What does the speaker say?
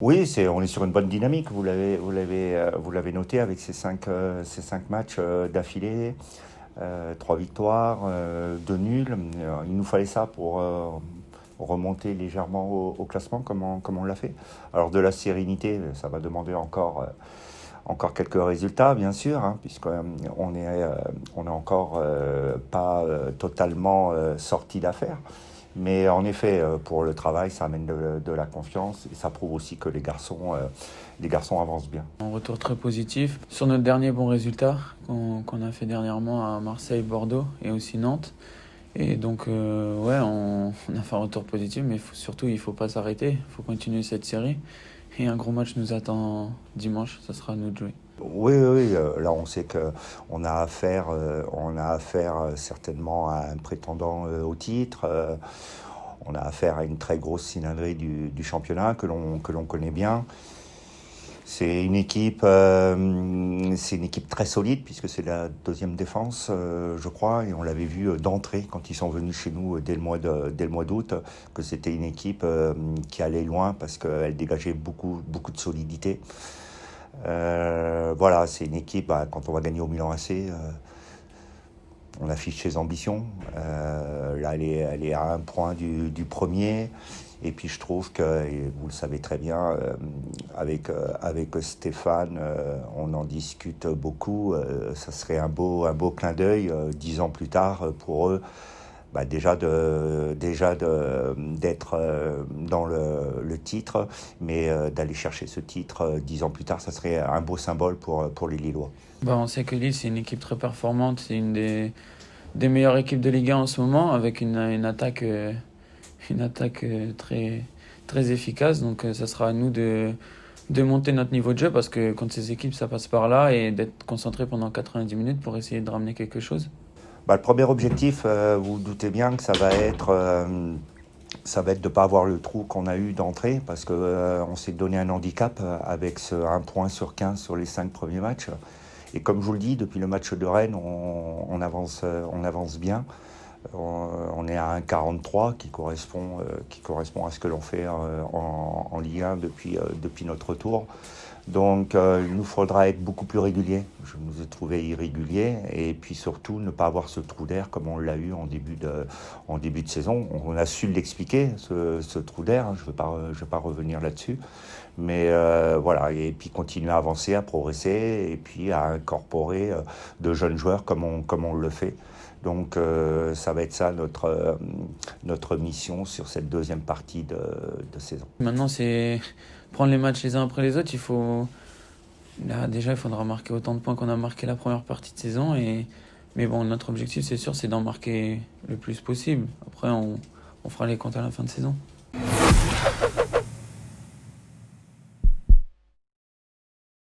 Oui, on est sur une bonne dynamique. Vous l'avez noté avec ces cinq matchs d'affilée, trois victoires, deux nuls. Il nous fallait ça pour remonter légèrement au classement, comme on l'a fait. Alors de la sérénité, ça va demander encore quelques résultats, bien sûr, hein, on est encore pas totalement sorti d'affaire. Mais en effet, pour le travail, ça amène de la confiance et ça prouve aussi que les garçons avancent bien. Un retour très positif sur notre dernier bon résultat qu'on a fait dernièrement à Marseille, Bordeaux et aussi Nantes. Et donc, ouais, on a fait un retour positif, mais surtout, il ne faut pas s'arrêter. Il faut continuer cette série. Et un gros match nous attend dimanche, ça sera à nous de jouer. Oui, oui, oui, là on sait on a affaire certainement à un prétendant au titre. On a affaire à une très grosse cylindrée du championnat que l'on connaît bien. C'est une équipe très solide puisque c'est la deuxième défense, je crois, et on l'avait vu d'entrée quand ils sont venus chez nous dès le mois d'août, que c'était une équipe qui allait loin parce qu'elle dégageait beaucoup de solidité. Voilà, c'est une équipe, quand on va gagner au Milan AC, on affiche ses ambitions. Là, elle est à un point du premier. Et puis je trouve que, et vous le savez très bien, avec Stéphane, on en discute beaucoup. Ça serait un beau clin d'œil, 10 ans plus tard, pour eux, d'être dans le titre, mais d'aller chercher ce titre 10 ans plus tard, ça serait un beau symbole pour les Lillois. On sait que Lille, c'est une équipe très performante. C'est une des meilleures équipes de Ligue 1 en ce moment, avec une attaque, très, très efficace. Donc ça sera à nous de monter notre niveau de jeu, parce que contre ces équipes, ça passe par là, et d'être concentré pendant 90 minutes pour essayer de ramener quelque chose. Le premier objectif, vous vous doutez bien que ça va être de ne pas avoir le trou qu'on a eu d'entrée, parce qu'on s'est donné un handicap avec ce 1 point sur 15 sur les 5 premiers matchs. Et comme je vous le dis, depuis le match de Rennes, on avance bien. On est à 1,43 qui correspond à ce que l'on fait en Ligue 1 depuis notre retour. Donc il nous faudra être beaucoup plus régulier. Je nous ai trouvé irréguliers, et puis surtout ne pas avoir ce trou d'air comme on l'a eu en début de saison. On a su l'expliquer, ce trou d'air, hein. Je vais pas revenir là-dessus. Mais voilà, et puis continuer à avancer, à progresser, et puis à incorporer de jeunes joueurs comme on le fait. Donc ça va être ça notre mission sur cette deuxième partie de saison. Maintenant, c'est prendre les matchs les uns après les autres. Là, déjà, il faudra marquer autant de points qu'on a marqué la première partie de saison. Mais bon, notre objectif, c'est sûr, c'est d'en marquer le plus possible. Après, on fera les comptes à la fin de saison.